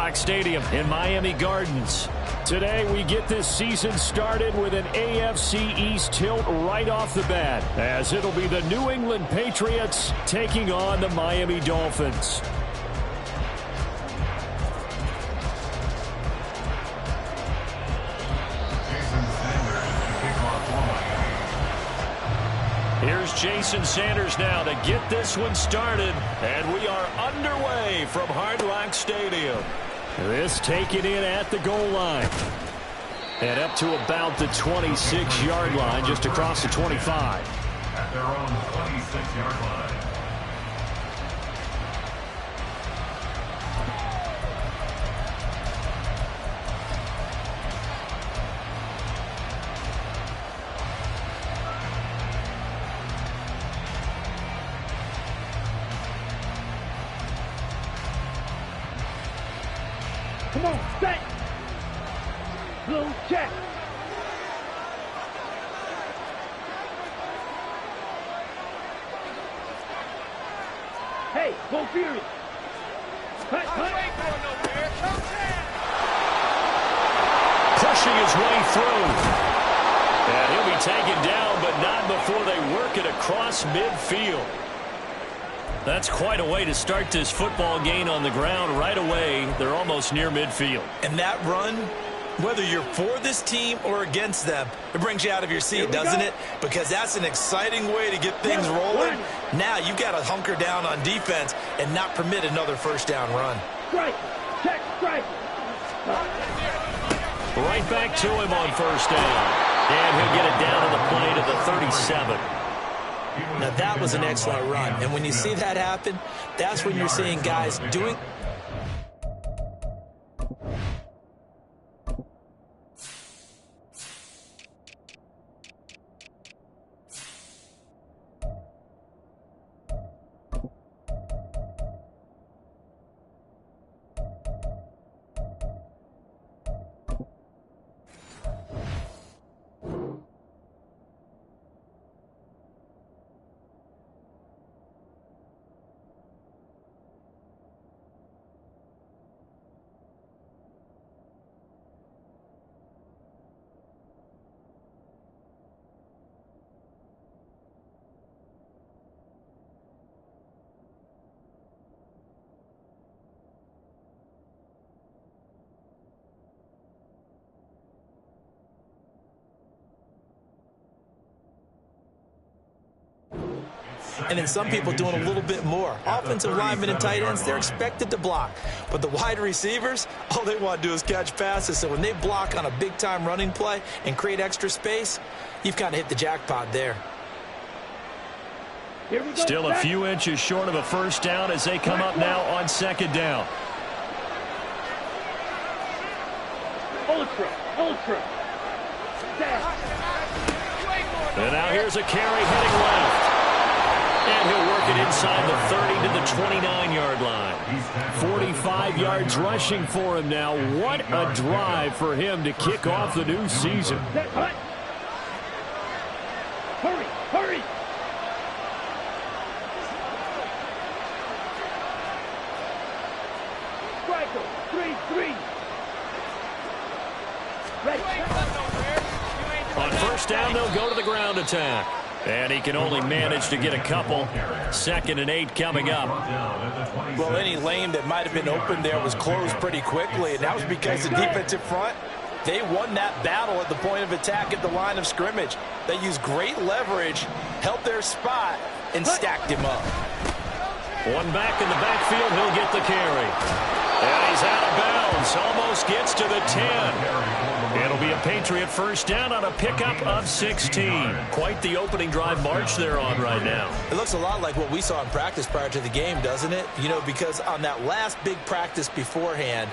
Rock Stadium in Miami Gardens. Today, we get this season started with an AFC East tilt right off the bat, as it'll be the New England Patriots taking on the Miami Dolphins. Here's Jason Sanders now to get this one started, and we are underway from Hard Rock Stadium. This taken in at the goal line. And up to about the 26-yard line, just across the 25. At their own 26-yard line. Come on, set. Blue check. Hey, go furious. Cut. Pushing his way through. And he'll be taken down, but not before they work it across midfield. That's quite a way to start this football game on the ground right away. They're almost near midfield. And that run, whether you're for this team or against them, it brings you out of your seat, doesn't it? Because that's an exciting way to get things rolling. Now you've got to hunker down on defense and not permit another first down run. Strike. Check, strike. Right back to him on first down. And he'll get it down to the play to the 37. Now, that was an excellent run. And when you see that happen, that's when you're seeing guys doing... And then some people doing a little bit more. Offensive linemen and tight ends, they're expected to block. But the wide receivers, all they want to do is catch passes. So when they block on a big-time running play and create extra space, you've kind of hit the jackpot there. Still a few inches short of a first down as they come up now on second down. Ultra. And now here's a carry heading left. And he'll work it inside the 30 to the 29-yard line. 45 yards rushing for him now. What a drive for him to kick off the new season. Hurry. Striker, 3-3. Ready. On first down, they'll go to the ground attack. And he can only manage to get a couple. 2nd and 8 coming up. Well, any lane that might have been open there was closed pretty quickly, and that was because the defensive front, they won that battle at the point of attack at the line of scrimmage. They used great leverage, held their spot, and stacked him up. One back in the backfield, he'll get the carry. And he's out of bounds, almost gets to the 10. It'll be a Patriot first down on a pickup of 16. Quite the opening drive march they're on right now. It looks a lot like what we saw in practice prior to the game, doesn't it? You know, because on that last big practice beforehand,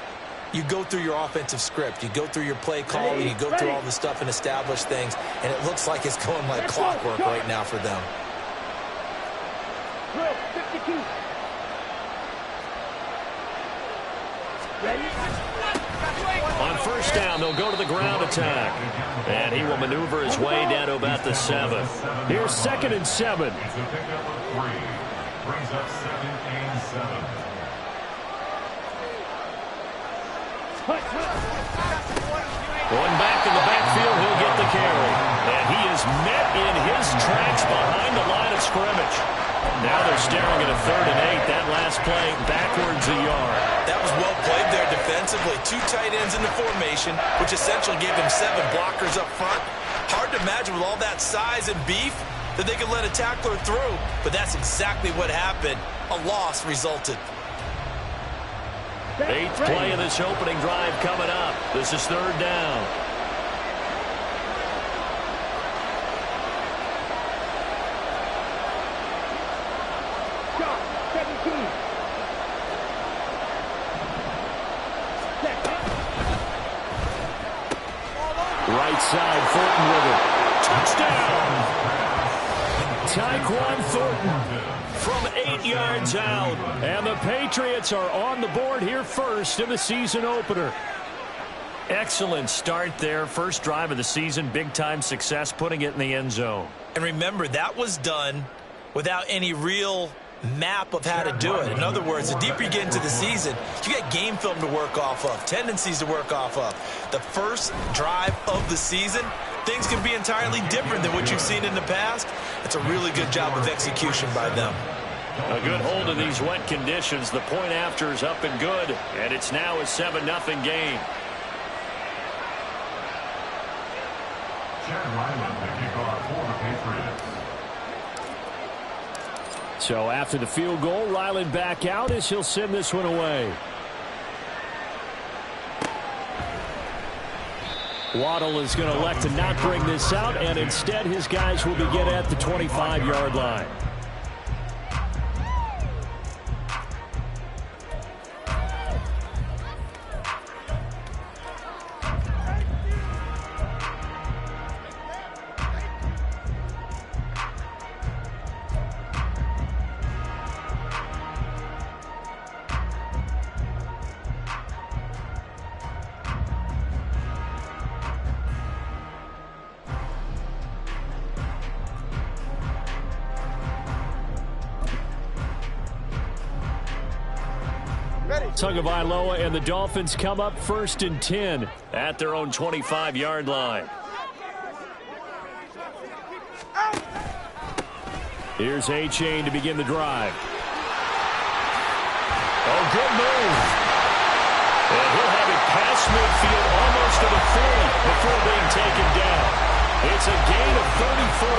you go through your offensive script. You go through your play calling. You go through all the stuff and establish things. And it looks like it's going like clockwork right now for them. 52. Ready? On first down, they'll go to the ground attack. And he will maneuver his way down to about the 7. Here's 2nd and 7. Brings up 2nd and 7. Going back in the backfield, he'll get the carry. And he is met in his tracks behind the line of scrimmage. Now they're staring at a 3rd and 8. That last play, backwards a yard. That was well played there defensively. 2 tight ends in the formation, which essentially gave them 7 blockers up front. Hard to imagine with all that size and beef that they could let a tackler through, but that's exactly what happened. A loss resulted. 8th play of this opening drive coming up. This is 3rd down. Shot, 17. Right side, Thornton with it. Touchdown! Tyquan Thornton from 8 yards out. And the Patriots are on the board here first in the season opener. Excellent start there. First drive of the season. Big-time success, putting it in the end zone. And remember, that was done without any real map of how to do it. In other words, the deeper you get into the season, you got game film to work off of, tendencies to work off of. The first drive of the season, things can be entirely different than what you've seen in the past. It's a really good job of execution by them. A good hold in these wet conditions. The point after is up and good, and it's now a 7-0 game. Chad Ryland, the kickoff for the Patriots. So after the field goal, Ryland back out as he'll send this one away. Waddle is going to elect to not bring this out, and instead his guys will begin at the 25-yard line. Tagovailoa and the Dolphins come up 1st and 10 at their own 25-yard line. Here's A-Chain to begin the drive. Oh, good move. And he'll have it past midfield almost to the 40 before being taken down. It's a gain of 34.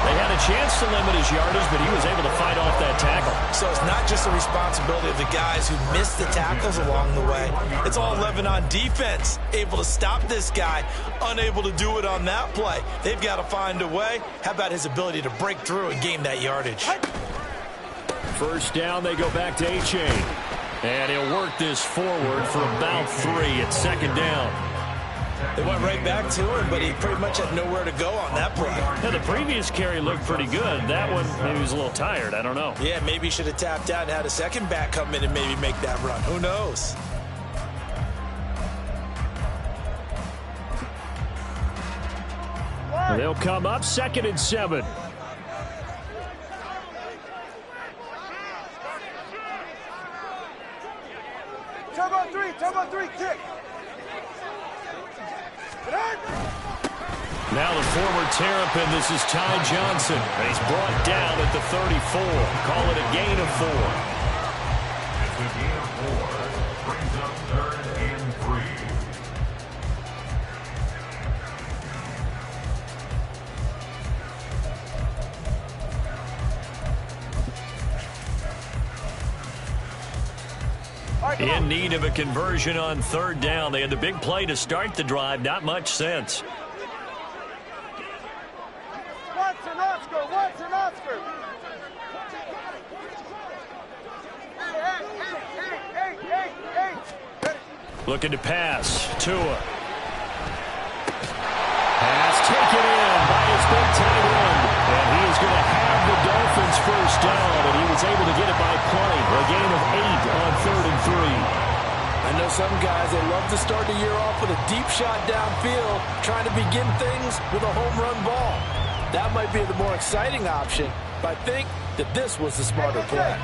They had a chance to limit his yardage, but he was able to fight off that tackle. So it's not just the responsibility of the guys who missed the tackles along the way. It's all 11 on defense, able to stop this guy, unable to do it on that play. They've got to find a way. How about his ability to break through and gain that yardage? First down, they go back to A-Chain. And he'll work this forward for about 3 at 2nd down. They went right back to him, but he pretty much had nowhere to go on that play. Yeah, the previous carry looked pretty good. That one, maybe he was a little tired. I don't know. Yeah, maybe he should have tapped out and had a second back come in and maybe make that run. Who knows? They'll come up 2nd and 7. Turbo 3, kick. Now the former Terrapin, this is Ty Johnson. He's brought down at the 34. Call it a gain of 4. It's a gain of 4. Brings up 3rd and 3. In need of a conversion on 3rd down. They had the big play to start the drive. Not much sense. Looking to pass. Tua. Pass taken in by his big tight end. And he is going to have the Dolphins first down, and he was able to get it by play. A gain of 8 on 3rd and 3. I know some guys, they love to start the year off with a deep shot downfield, trying to begin things with a home run ball. That might be the more exciting option, but I think that this was the smarter play.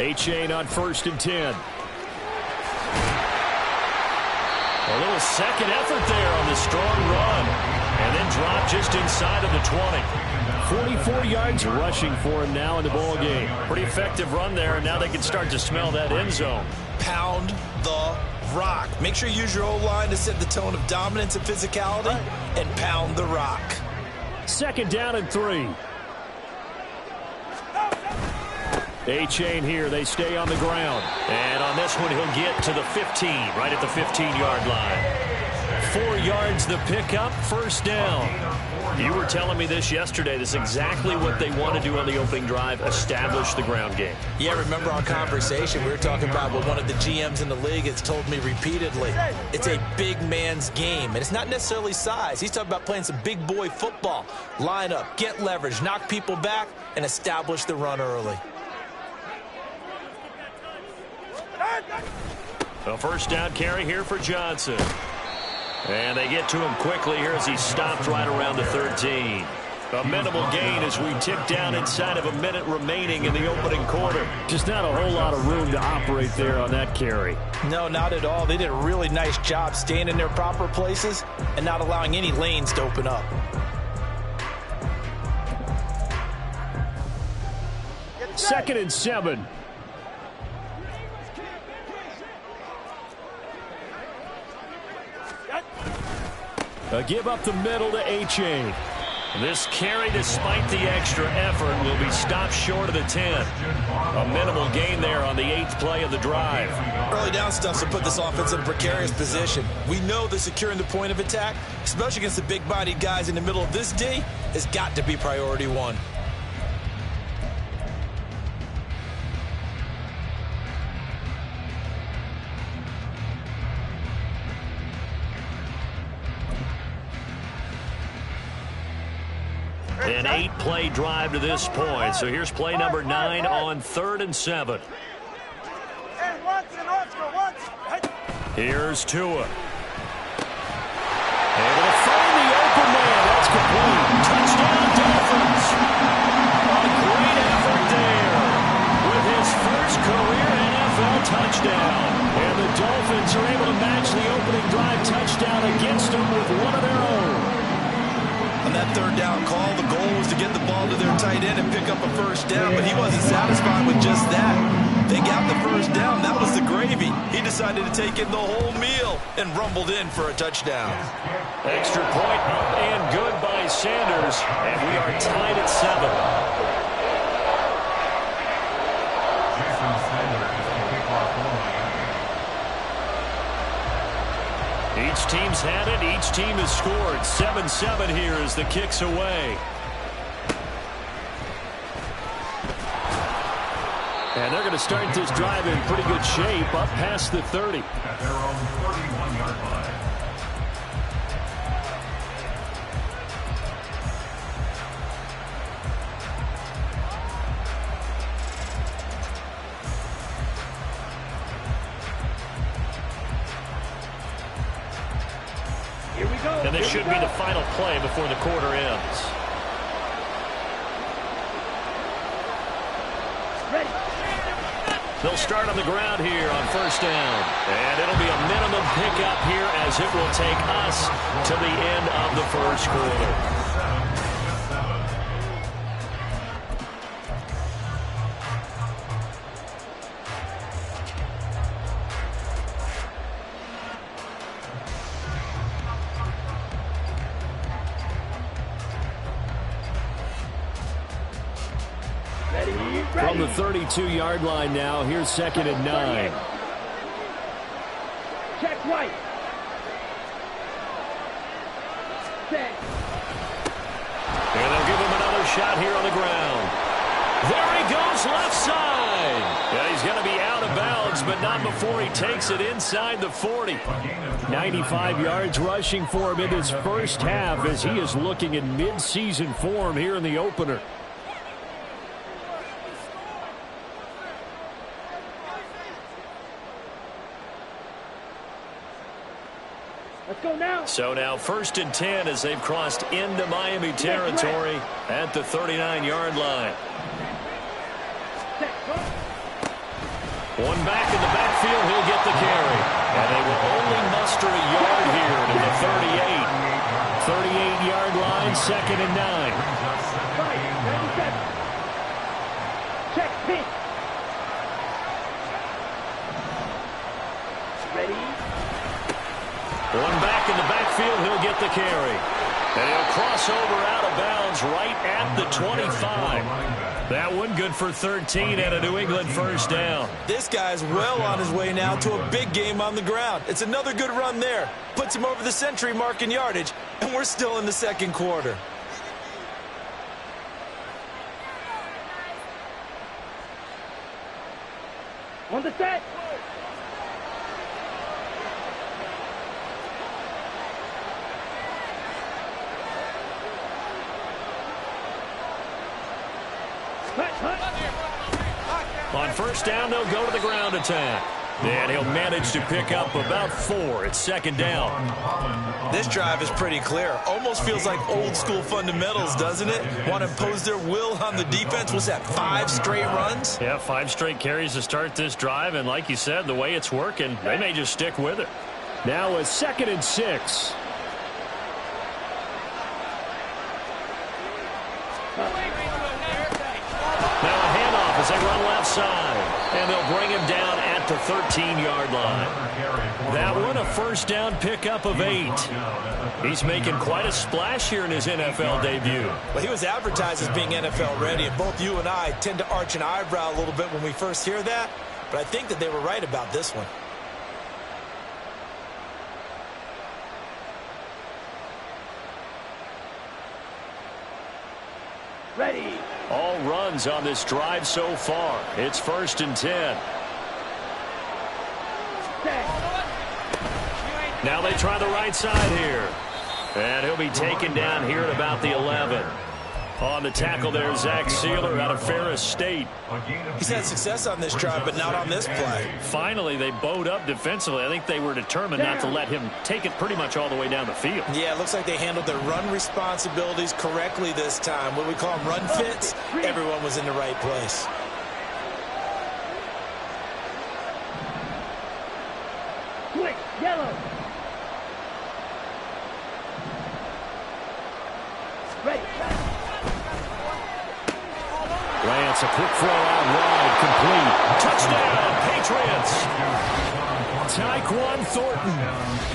A-Chain on 1st and 10. A little second effort there on the strong run. And then drop just inside of the 20. 44 yards rushing for him now in the ball game. Pretty effective run there, and now they can start to smell that end zone. Pound the rock. Make sure you use your O-line to set the tone of dominance and physicality, and pound the rock. 2nd down and 3. A-Chain here. They stay on the ground. And on this one, he'll get to the 15, right at the 15-yard line. 4 yards the pickup, 1st down. You were telling me this yesterday. This is exactly what they want to do on the opening drive, establish the ground game. Yeah, remember our conversation? We were talking about what one of the GMs in the league has told me repeatedly. It's a big man's game, and it's not necessarily size. He's talking about playing some big boy football. Line up, get leverage, knock people back, and establish the run early. A 1st down carry here for Johnson. And they get to him quickly here as he stopped right around the 13. A minimal gain as we tick down inside of a minute remaining in the opening quarter. Just not a whole lot of room to operate there on that carry. No, not at all. They did a really nice job staying in their proper places and not allowing any lanes to open up. 2nd and 7. A give up the middle to A-Chain. This carry, despite the extra effort, will be stopped short of the 10. A minimal gain there on the 8th play of the drive. Early down stuff to put this offense in a precarious position. We know that securing the point of attack, especially against the big-bodied guys in the middle of this D, has got to be priority 1. An 8-play drive to this point. So here's play number 9 on 3rd and 7. Here's Tua. Able to find the open man. That's complete. Touchdown, Dolphins. A great effort there with his first career NFL touchdown. And the Dolphins are able to match the opening drive touchdown against them with one of their own. On that 3rd down call, the goal was to get the ball to their tight end and pick up a 1st down, but he wasn't satisfied with just that. They got the 1st down. That was the gravy. He decided to take in the whole meal and rumbled in for a touchdown. Extra point up and good by Sanders, and we are tied at 7. Jason Sanders is the kickoff for Miami. Each team's had it. Each team has scored. 7-7 here as the kick's away. And they're going to start this drive in pretty good shape up past the 30. At their own 31-yard line. And this should be the final play before the quarter ends. They'll start on the ground here on 1st down. And it'll be a minimum pickup here as it will take us to the end of the 1st quarter. From the 32-yard line now, here's 2nd and 9. Check right. Set. And they'll give him another shot here on the ground. There he goes, left side. Yeah, he's going to be out of bounds, but not before he takes it inside the 40. 95 yards rushing for him in his first half as he is looking in mid-season form here in the opener. Let's go now. So now 1st and 10 as they've crossed into Miami territory at the 39-yard line. carry. And they will only muster a yard here to the 38. 38-yard line, 2nd and 9. Check pitch. Ready? One back in the backfield, he'll get the carry. And he'll cross over out of bounds right at the 25. That one good for 13 and a New England first down. This guy's well on his way now to a big game on the ground. It's another good run there. Puts him over the century mark in yardage, and we're still in the second quarter. On the set. On first down, they'll go to the ground attack. And he'll manage to pick up about 4. It's 2nd down. This drive is pretty clear. Almost feels like old school fundamentals, doesn't it? Want to impose their will on the defense. Was that 5 straight runs? Yeah, 5 straight carries to start this drive. And like you said, the way it's working, they may just stick with it. Now a 2nd and 6. Now a handoff as they run left side. And they'll bring him down at the 13-yard line. That one a first down pickup of 8. He's making quite a splash here in his NFL debut. Well, he was advertised as being NFL ready, and both you and I tend to arch an eyebrow a little bit when we first hear that. But I think that they were right about this one. Ready. All runs on this drive so far. It's 1st and 10. Now they try the right side here. And he'll be taken down here at about the 11. On the tackle there, Zach Sealer out of Ferris State. He's had success on this drive, but not on this play. Finally, they bowed up defensively. I think they were determined not to let him take it pretty much all the way down the field. Yeah, it looks like they handled their run responsibilities correctly this time. What we call them run fits, everyone was in the right place. Quick, yellow. Ready. Lance, a quick throw out wide, complete. Touchdown, Patriots. Tyquan Thornton.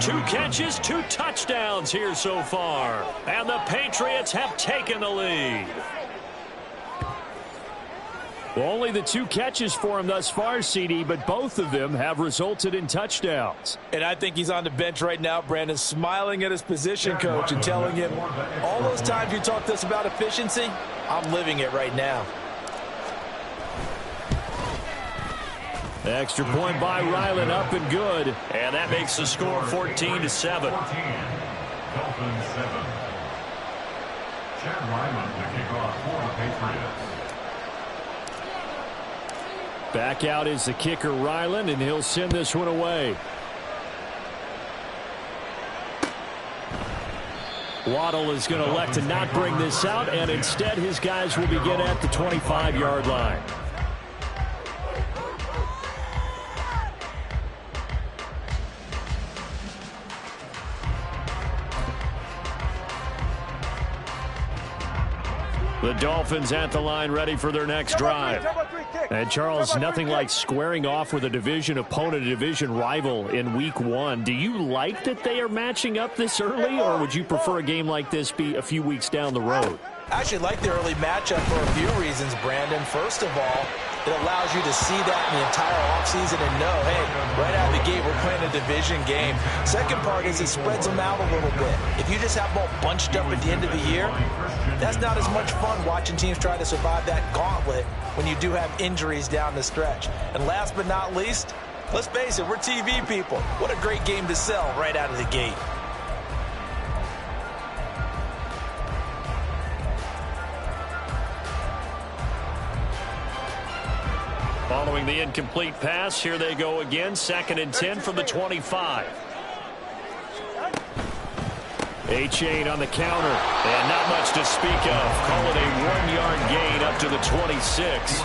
2 catches, 2 touchdowns here so far. And the Patriots have taken the lead. Well, only the 2 catches for him thus far, CD, but both of them have resulted in touchdowns. And I think he's on the bench right now, Brandon, smiling at his position coach and telling him, all those times you talked to us about efficiency, I'm living it right now. Extra point by Ryland, up and good. And that makes the score 14-7. Dolphins 7. Chad Ryland to kick off for the Patriots. Back out is the kicker, Ryland, and he'll send this one away. Waddle is going to elect to not bring this out, and instead his guys will begin at the 25-yard line. The Dolphins at the line, ready for their next drive. And Charles, nothing like squaring off with a division opponent, a division rival in week 1. Do you like that they are matching up this early, or would you prefer a game like this be a few weeks down the road? I actually like the early matchup for a few reasons, Brandon. First of all, it allows you to see that in the entire offseason and know, hey, right out of the gate, we're playing a division game. Second part is it spreads them out a little bit. If you just have them all bunched up at the end of the year, that's not as much fun watching teams try to survive that gauntlet when you do have injuries down the stretch. And last but not least, let's face it, we're TV people. What a great game to sell right out of the gate. Following the incomplete pass, here they go again. 2nd and 10 from the 25. A-Chain on the counter, and not much to speak of. Call it a 1-yard gain up to the 26.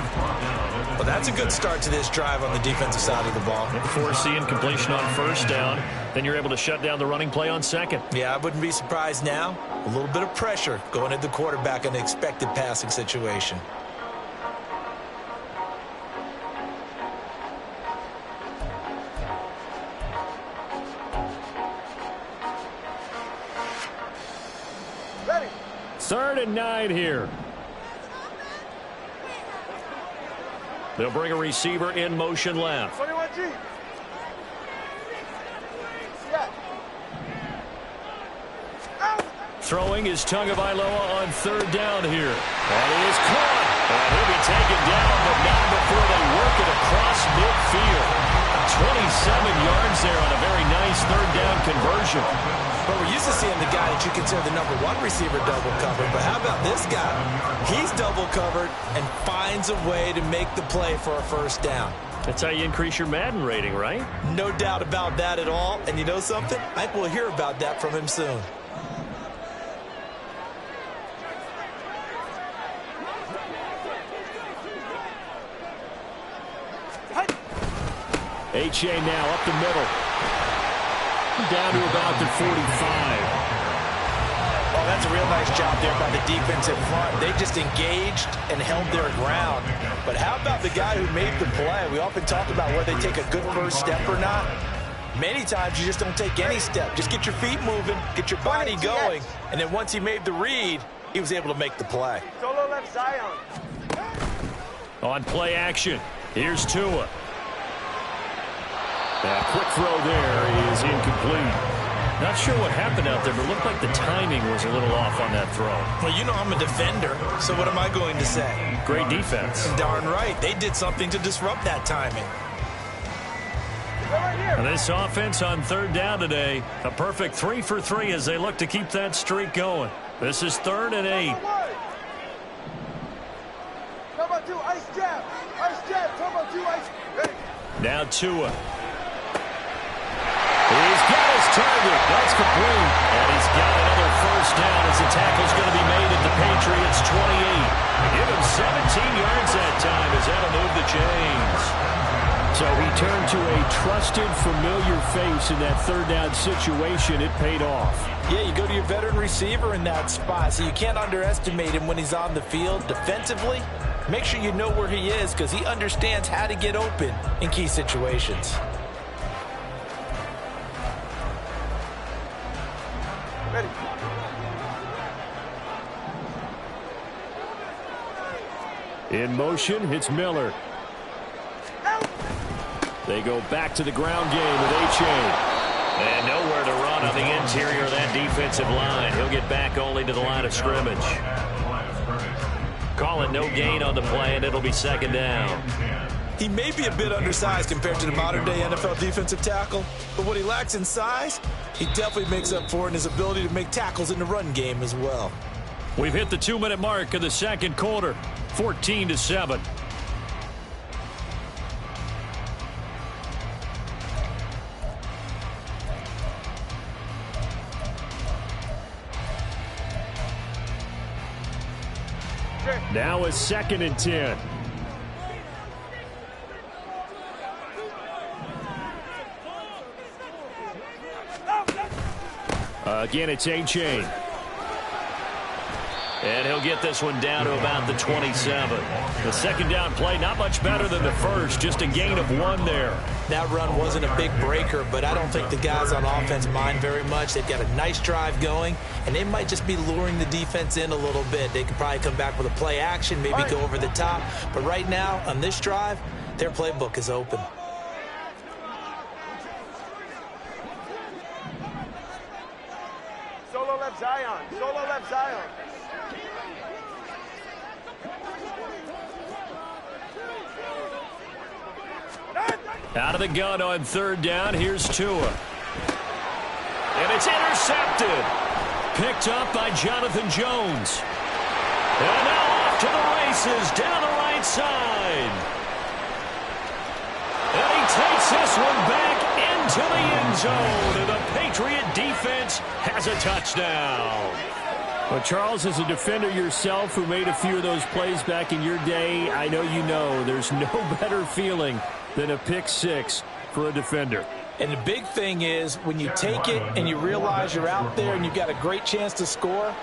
Well, that's a good start to this drive on the defensive side of the ball. Forcing completion on first down. Then you're able to shut down the running play on second. Yeah, I wouldn't be surprised now. A little bit of pressure going at the quarterback in the expected passing situation. Ready. 3rd and 9 here. They'll bring a receiver in motion left. 21G. Yeah. Throwing is Tagovailoa on 3rd down here. And he is caught. And he'll be taken down, but not before they work it across midfield. 27 yards there on a very nice 3rd down conversion. But we're used to seeing the guy that you consider the number 1 receiver double covered. But how about this guy? He's double covered and finds a way to make the play for a first down. That's how you increase your Madden rating, right? No doubt about that at all. And you know something? I think we'll hear about that from him soon. H.A. now up the middle. Down to about the 45. Oh, that's a real nice job there by the defense in front. They just engaged and held their ground. But how about the guy who made the play? We often talk about whether they take a good first step or not. Many times you just don't take any step. Just get your feet moving, get your body going. And then once he made the read, he was able to make the play. Solo left Zion. On play action, here's Tua. That quick throw there is incomplete. Not sure what happened out there, but it looked like the timing was a little off on that throw. Well, you know I'm a defender, so what am I going to say? Great defense. Darn right. They did something to disrupt that timing. And this offense on 3rd down today, a perfect 3 for 3 as they look to keep that streak going. This is 3rd and 8. Number 2, ice jab. Ice jab. Number 2, ice. Ready. Now Tua. He's got his target. That's complete. And he's got another first down as the tackle's going to be made at the Patriots' 28. Give him 17 yards that time as that'll move the chains. So he turned to a trusted, familiar face in that 3rd down situation. It paid off. Yeah, you go to your veteran receiver in that spot, so you can't underestimate him when he's on the field. Defensively, make sure you know where he is because he understands how to get open in key situations. Ready. In motion, it's Miller. They go back to the ground game with H.A. And nowhere to run on the interior of that defensive line. He'll get back only to the line of scrimmage. Call it no gain on the play, and it'll be 2nd down. He may be a bit undersized compared to the modern-day NFL defensive tackle, but what he lacks in size, he definitely makes up for in his ability to make tackles in the run game as well. We've hit the 2-minute mark of the 2nd quarter, 14-7. Now it's 2nd and 10. Again, it's A-Chain. And he'll get this one down to about the 27. The 2nd down play, not much better than the first, just a gain of 1 there. That run wasn't a big breaker, but I don't think the guys on offense mind very much. They've got a nice drive going, and they might just be luring the defense in a little bit. They could probably come back with a play action, maybe go over the top. But right now, on this drive, their playbook is open. Solo left Zion. Solo left Zion. Out of the gun on 3rd down, here's Tua. And it's intercepted. Picked up by Jonathan Jones. And now off to the races down the right side. And he takes this one back into the end zone. And the Patriot defense has a touchdown. Well, Charles, as a defender yourself who made a few of those plays back in your day, I know you know there's no better feeling than a pick six for a defender. And the big thing is when you take it and you realize you're out there and you've got a great chance to score,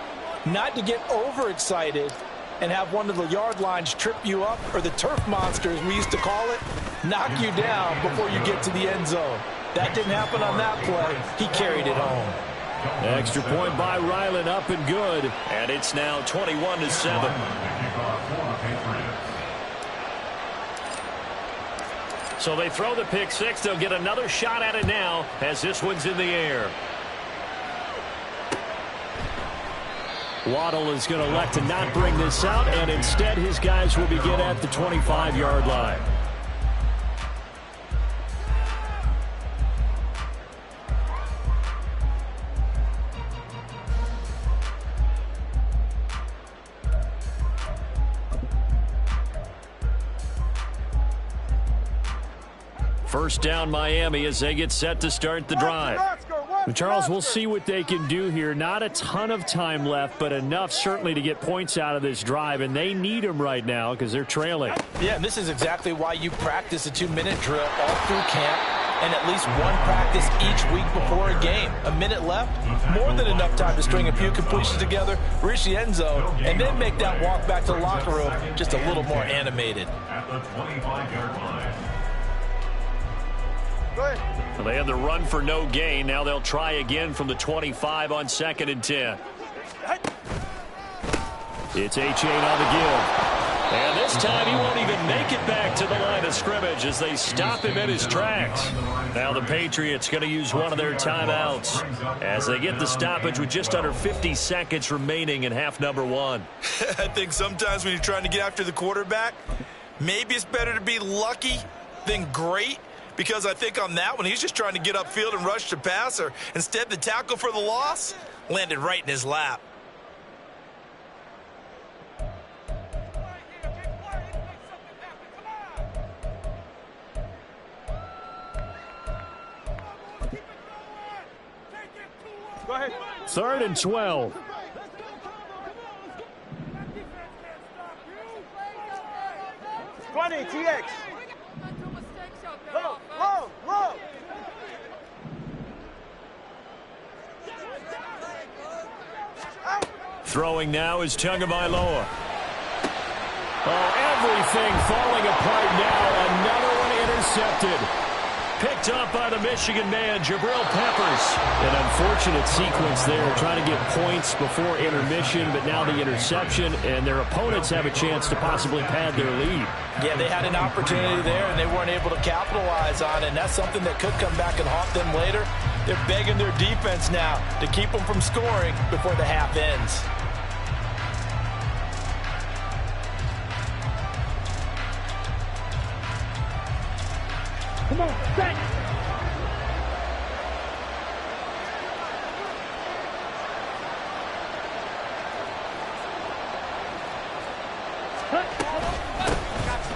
not to get overexcited and have one of the yard lines trip you up, or the turf monster, as we used to call it, knock you down before you get to the end zone. That didn't happen on that play. He carried it home. Extra point by Ryland, up and good. And it's now 21-7. So they throw the pick six. They'll get another shot at it now as this one's in the air. Waddle is going to elect to not bring this out, and instead his guys will begin at the 25-yard line. First down Miami as they get set to start the drive. And Charles, we'll see what they can do here. Not a ton of time left, but enough certainly to get points out of this drive, and they need them right now because they're trailing. Yeah, and this is exactly why you practice a 2-minute drill all through camp and at least one practice each week before a game. A minute left, more than enough time to string a few completions together, reach the end zone, and then make that walk back to the locker room just a little more animated. At the 25-yard line. Well, they had the run for no gain. Now they'll try again from the 25 on 2nd and 10. It's Achane on the give. And this time he won't even make it back to the line of scrimmage as they stop him in his tracks. Now the Patriots going to use one of their timeouts as they get the stoppage with just under 50 seconds remaining in half number one. I think sometimes when you're trying to get after the quarterback, maybe it's better to be lucky than great. Because I think on that one, he's just trying to get upfield and rush the passer. Instead, the tackle for the loss landed right in his lap. Go ahead. 3rd and 12. TX. Low, low, low. Throwing now is Tagovailoa. Oh, everything falling apart now. Another one intercepted. Picked up by the Michigan man, Jabril Peppers. An unfortunate sequence there, trying to get points before intermission, but now the interception, and their opponents have a chance to possibly pad their lead. Yeah, they had an opportunity there, and they weren't able to capitalize on it, and that's something that could come back and haunt them later. They're begging their defense now to keep them from scoring before the half ends. Come on, back.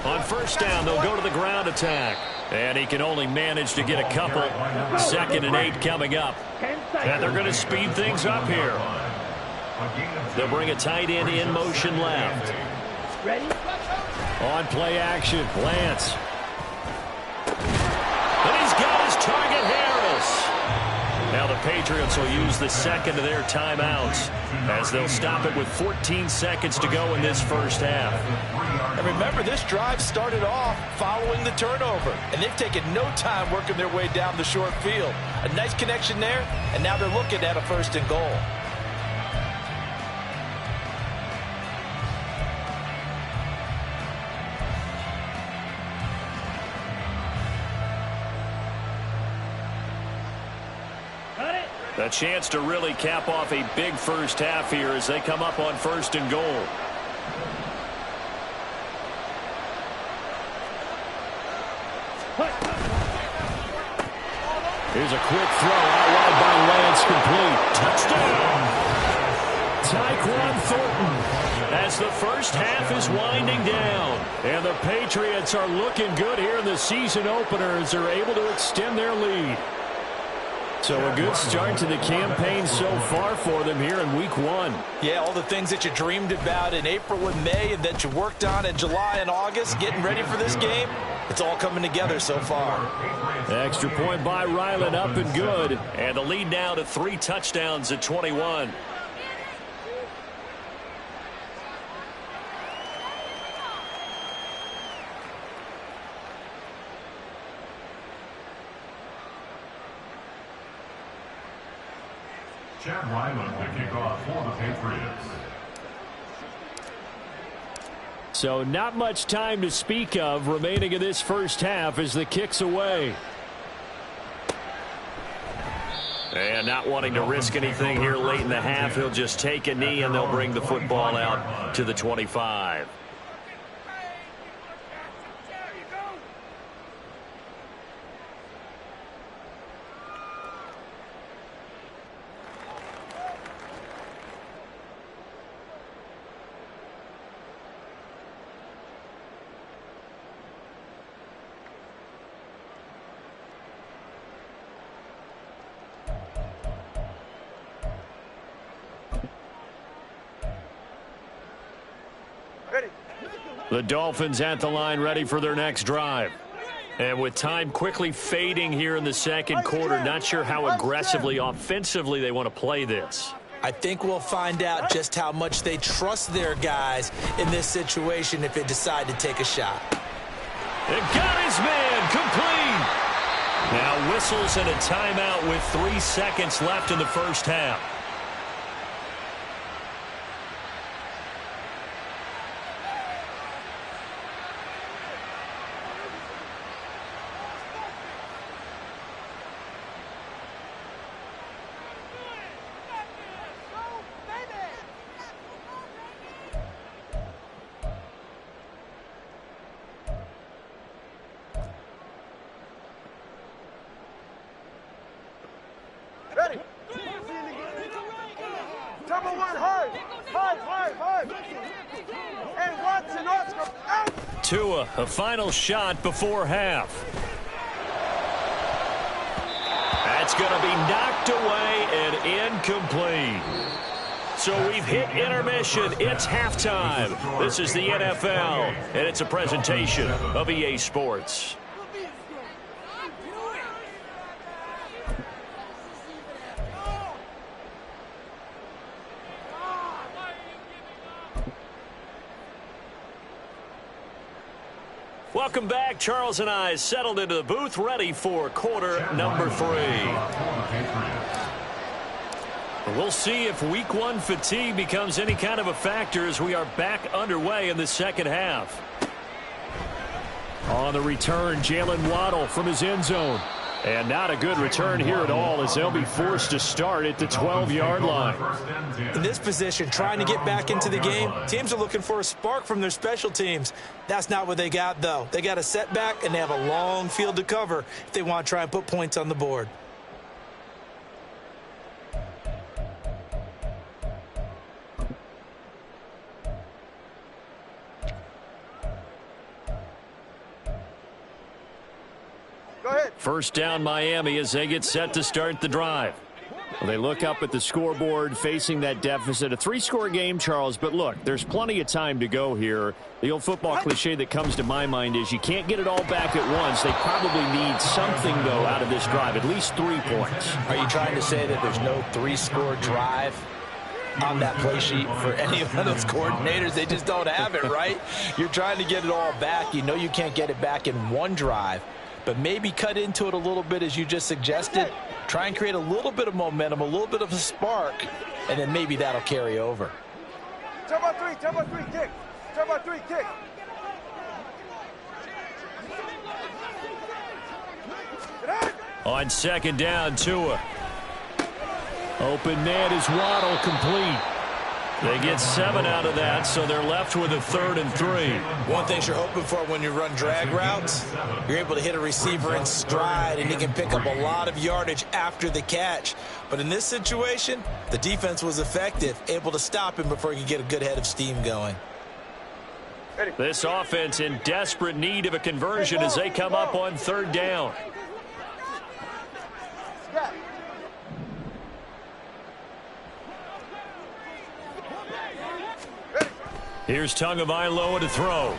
On first down, they'll go to the ground attack. And he can only manage to get a couple. 2nd and 8 coming up. And they're going to speed things up here. They'll bring a tight end in motion left. Ready? On play action, Lance. And he's got his target, Harris. Now the Patriots will use the second of their timeouts as they'll stop it with 14 seconds to go in this first half. And remember, this drive started off following the turnover, and they've taken no time working their way down the short field. A nice connection there, and now they're looking at a 1st and goal. A chance to really cap off a big first half here as they come up on 1st and goal. Here's a quick throw out wide by Lance, complete. Touchdown! Tyquan Thornton as the first half is winding down. And the Patriots are looking good here in the season opener as they're able to extend their lead. So a good start to the campaign so far for them here in week 1. Yeah, all the things that you dreamed about in April and May and that you worked on in July and August, getting ready for this game, it's all coming together so far. Extra point by Ryland, up and good. And the lead now to 3 touchdowns at 21. Chad Ryland to kick off for the Patriots. So not much time to speak of remaining in this first half as the kick's away. And not wanting to risk anything here late in the half, he'll just take a knee and they'll bring the football out to the 25. The Dolphins at the line, ready for their next drive. And with time quickly fading here in the second quarter, not sure how aggressively, offensively they want to play this. I think we'll find out just how much they trust their guys in this situation if they decide to take a shot. It got his man complete. Now whistles and a timeout with 3 seconds left in the first half. Tua, a final shot before half. That's going to be knocked away and incomplete. So we've hit intermission. It's halftime. This is the NFL, and it's a presentation of EA Sports. Welcome back. Charles and I settled into the booth, ready for quarter number 3. We'll see if week 1 fatigue becomes any kind of a factor as we are back underway in the second half. On the return, Jalen Waddle from his end zone. And not a good return here at all as they'll be forced to start at the 12-yard line. In this position, trying to get back into the game, teams are looking for a spark from their special teams. That's not what they got, though. They got a setback, and they have a long field to cover if they want to try and put points on the board. First down Miami as they get set to start the drive. Well, they look up at the scoreboard facing that deficit. A 3-score game, Charles, but look, there's plenty of time to go here. The old football cliche that comes to my mind is you can't get it all back at once. They probably need something, though, out of this drive, at least 3 points. Are you trying to say that there's no 3-score drive on that play sheet for any of those coordinators? They just don't have it, right? You're trying to get it all back. You know you can't get it back in one drive. But maybe cut into it a little bit as you just suggested. Try and create a little bit of momentum, a little bit of a spark, and then maybe that'll carry over. Turbo 3, kick. Turbo 3, kick. On second down, Tua. Open man is Waddle, complete. They get 7 out of that, so they're left with a 3rd and 3. One thing you're hoping for when you run drag routes, you're able to hit a receiver in stride, and he can pick up a lot of yardage after the catch. But in this situation, the defense was effective, able to stop him before he could get a good head of steam going. This offense in desperate need of a conversion as they come up on 3rd down. Here's Tagovailoa to throw.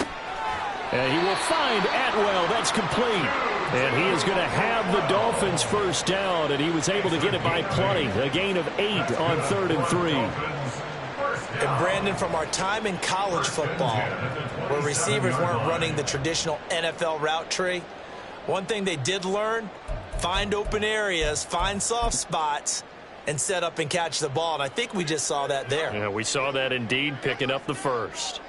And he will find Atwell. That's complete. And he is going to have the Dolphins first down, and he was able to get it by plenty. A gain of 8 on 3rd and 3. And Brandon, from our time in college football, where receivers weren't running the traditional NFL route tree, one thing they did learn, find open areas, find soft spots, and set up and catch the ball. And I think we just saw that there. Yeah, we saw that indeed, picking up the first.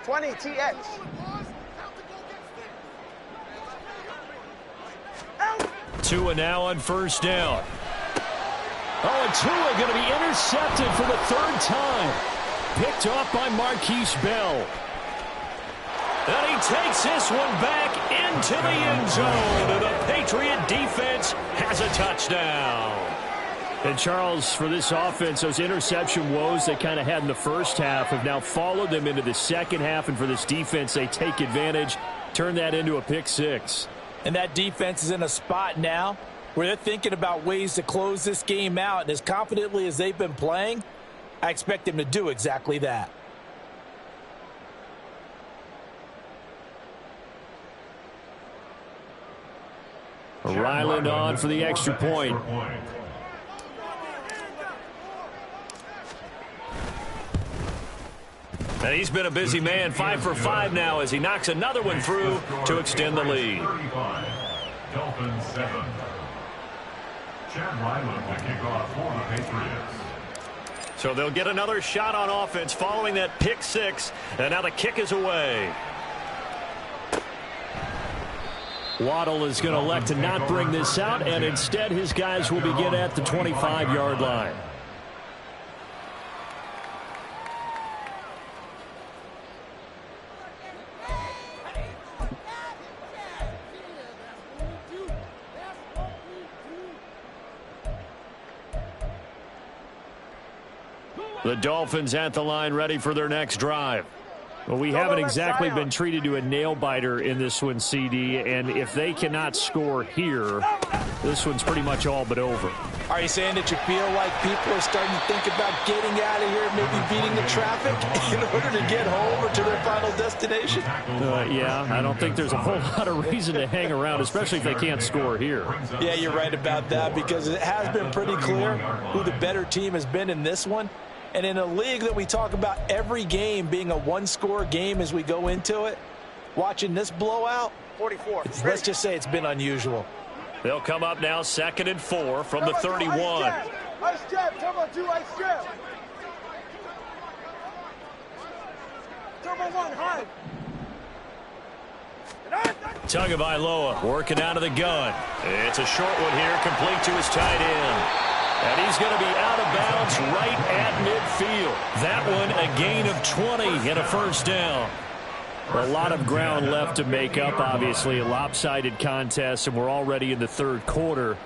TX. Tua now on first down. Oh, and Tua going to be intercepted for the 3rd time. Picked off by Marquise Bell. And he takes this one back into the end zone. And the Patriot defense has a touchdown. And Charles, for this offense, those interception woes they kind of had in the first half have now followed them into the second half. And for this defense, they take advantage, turn that into a pick 6. And that defense is in a spot now where they're thinking about ways to close this game out. And as confidently as they've been playing, I expect them to do exactly that. Ryland on for the extra point. And he's been a busy man, 5 for 5 now as he knocks another one through to extend the lead. Dolphins 7. Chad Ryland to kick off for the Patriots. So they'll get another shot on offense following that pick 6, and now the kick is away. Waddle is going to elect to not bring this out, and instead his guys will begin at the 25-yard line. The Dolphins at the line, ready for their next drive. Well, we haven't exactly been treated to a nail-biter in this one, CD, and if they cannot score here, this one's pretty much all but over. Are you saying that you feel like people are starting to think about getting out of here, maybe beating the traffic in order to get home or to their final destination? Yeah, I don't think there's a whole lot of reason to hang around, especially if they can't score here. Yeah, you're right about that, because it has been pretty clear who the better team has been in this one. And in a league that we talk about every game being a one-score game as we go into it, watching this blowout, 44. Let's just say it's been unusual. They'll come up now 2nd and 4 from the 31. Ice jab, turbo 2, ice jab. Turbo 1, high. Tagovailoa working out of the gun. It's a short one here, complete to his tight end. And he's going to be out of bounds right at midfield. That one a gain of 20 and a first down. A lot of ground left to make up, obviously. A lopsided contest, and we're already in the 3rd quarter.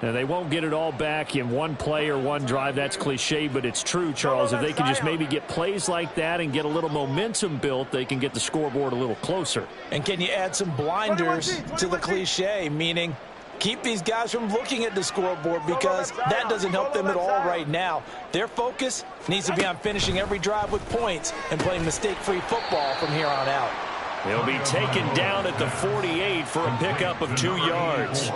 And they won't get it all back in one play or one drive. That's cliche, but it's true, Charles. If they can just maybe get plays like that and get a little momentum built, they can get the scoreboard a little closer. And can you add some blinders to the cliche, meaning keep these guys from looking at the scoreboard, because that doesn't help them at all right now. Their focus needs to be on finishing every drive with points and playing mistake-free football from here on out. He'll be taken down at the 48 for a pickup of 2 yards.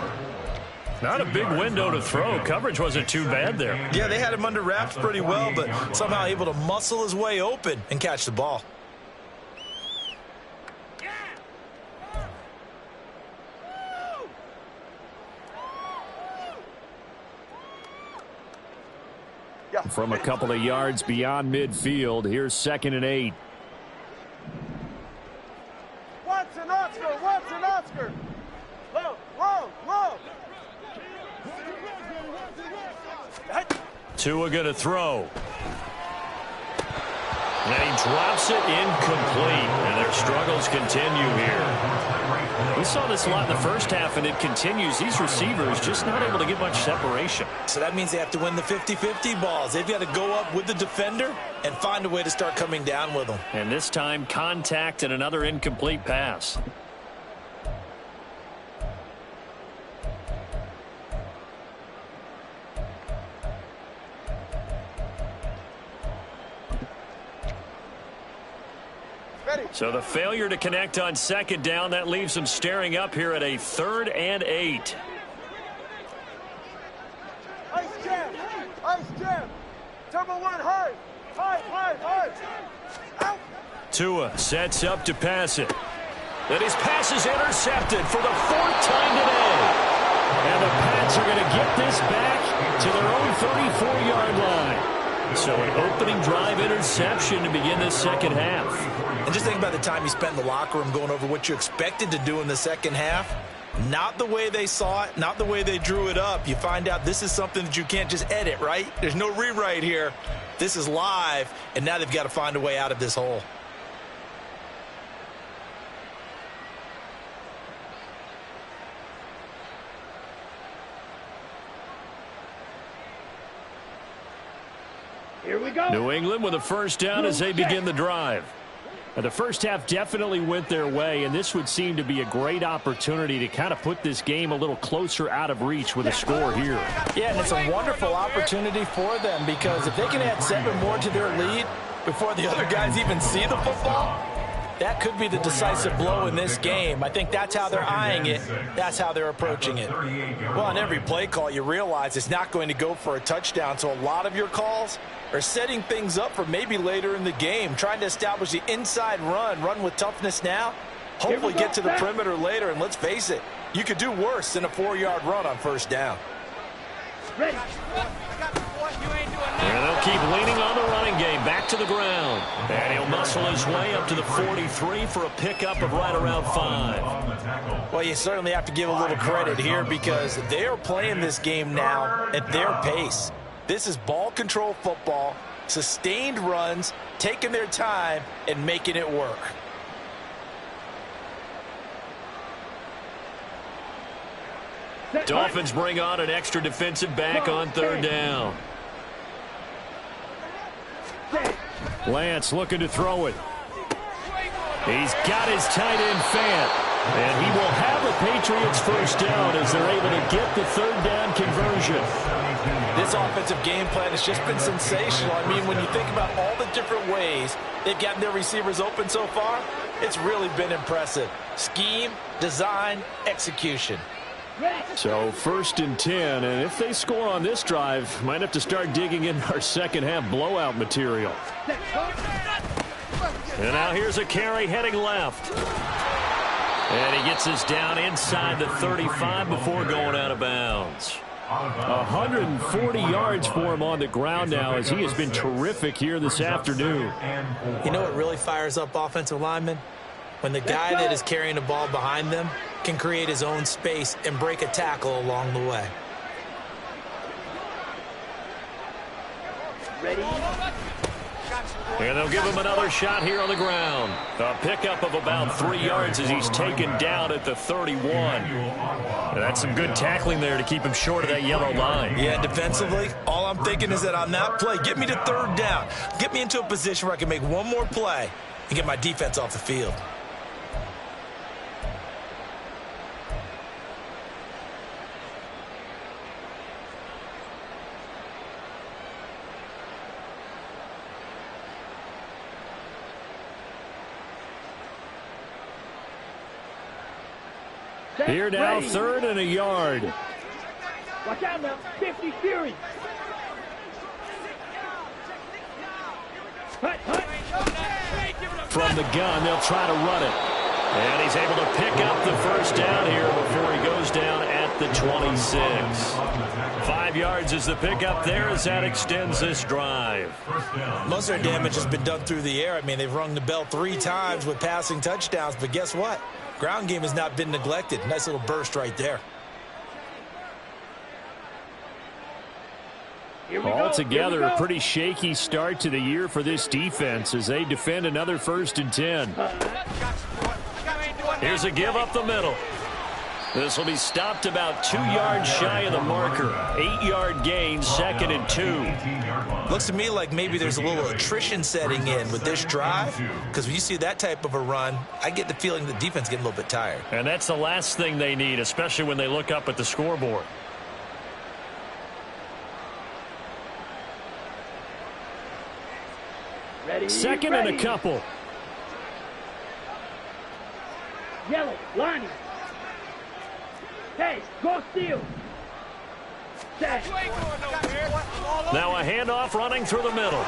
Not a big window to throw. Coverage wasn't too bad there. Yeah, they had him under wraps pretty well, but somehow able to muscle his way open and catch the ball. From a couple of yards beyond midfield, here's 2nd and 8. Watson, Oscar, Watson, Oscar. Low, low, low. Tua going to throw. And he drops it incomplete. And their struggles continue here. We saw this a lot in the first half, and it continues. These receivers just not able to get much separation. So that means they have to win the 50-50 balls. They've got to go up with the defender and find a way to start coming down with them. And this time, contact and another incomplete pass. So the failure to connect on second down, that leaves them staring up here at a 3rd and 8. Ice jam. Ice jam. Turbo 1 hard. Hard. Out. Tua sets up to pass it. And his pass is intercepted for the 4th time today. And the Pats are going to get this back to their own 34-yard line. So an opening drive interception to begin this second half. And just think about the time you spent in the locker room going over what you expected to do in the second half. Not the way they saw it, not the way they drew it up. You find out this is something that you can't just edit, right? There's no rewrite here. This is live, and now they've got to find a way out of this hole. Here we go. New England with a first down as they begin the drive. Now, the first half definitely went their way, and this would seem to be a great opportunity to kind of put this game a little closer out of reach with a score here. Yeah, and it's a wonderful opportunity for them because if they can add 7 more to their lead before the other guys even see the football, that could be the decisive blow in this game. I think that's how they're eyeing it. That's how they're approaching it. Well, on every play call, you realize it's not going to go for a touchdown, so a lot of your calls are setting things up for maybe later in the game, trying to establish the inside run with toughness now, hopefully get to the perimeter later, and let's face it, you could do worse than a 4-yard run on first down. Ready. And they'll keep leaning on the running game, back to the ground. And he'll muscle his way up to the 43 for a pickup of right around 5. Well, you certainly have to give a little credit here because they are playing this game now at their pace. This is ball control football, sustained runs, taking their time, and making it work. Dolphins bring on an extra defensive back on 3rd down. Lance looking to throw it. He's got his tight end Fant. And he will have the Patriots first down as they're able to get the 3rd down conversion. This offensive game plan has just been sensational. I mean, when you think about all the different ways they've gotten their receivers open so far, it's really been impressive. Scheme, design, execution. So 1st and 10, and if they score on this drive, might have to start digging in our second half blowout material. And now here's a carry heading left. And he gets us down inside the 35 before going out of bounds. 140 yards for him on the ground now as he has been terrific here this afternoon. You know what really fires up offensive linemen? When the guy that is carrying the ball behind them can create his own space and break a tackle along the way. Ready. And they'll give him another shot here on the ground. A pickup of about 3 yards as he's taken down at the 31. That's some good tackling there to keep him short of that yellow line. Yeah, defensively, all I'm thinking is that on that play, get me to 3rd down. Get me into a position where I can make one more play and get my defense off the field. Here now, 3rd and a yard. Watch out now. 50 Fury. From the gun, they'll try to run it. And he's able to pick up the first down here before he goes down at the 26. 5 yards is the pickup there as that extends this drive. Most of their damage has been done through the air. I mean, they've rung the bell 3 times with passing touchdowns, but guess what? Ground game has not been neglected. Nice little burst right there. Altogether, a pretty shaky start to the year for this defense as they defend another 1st and 10. Here's a give up the middle. This will be stopped about 2 yards shy of the marker. 8-yard gain, 2nd and 2. Looks to me like maybe there's a little attrition setting in with this drive, because when you see that type of a run, I get the feeling the defense getting a little bit tired. And that's the last thing they need, especially when they look up at the scoreboard. Ready. 2nd and a couple. Yellow, Lonnie. Hey, go steal. Set. Now a handoff running through the middle.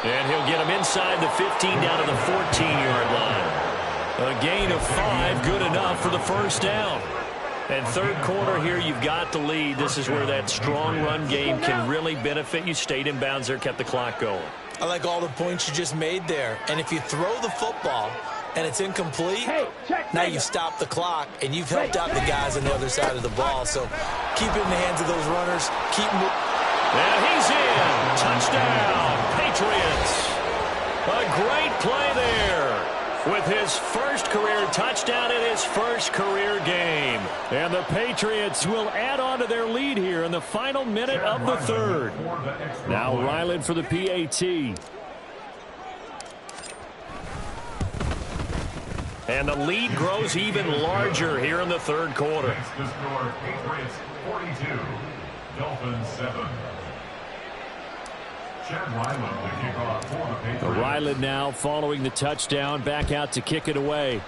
And he'll get him inside the 15 down to the 14-yard line. A gain of 5, good enough for the first down. And third quarter here, you've got the lead. This is where that strong run game can really benefit you. Stayed in bounds there, kept the clock going. I like all the points you just made there. And if you throw the football and it's incomplete, now you've stopped the clock and you've helped out the guys on the other side of the ball. So keep it in the hands of those runners. Keep moving. And he's in. Touchdown, Patriots. A great play there with his first career touchdown in his first career game. And the Patriots will add on to their lead here in the final minute of the third. Now Ryland for the PAT. And the lead grows even larger here in the third quarter. Next to score, Patriots 42, Dolphins 7. Chad Ryland to kick off for the Patriots. Ryland now following the touchdown, back out to kick it away.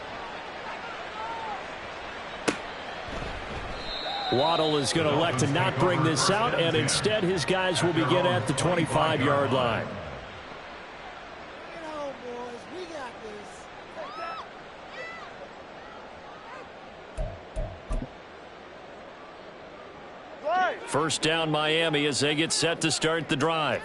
Waddle is going to elect to not bring this out, and instead his guys will begin at the 25-yard line. First down Miami as they get set to start the drive.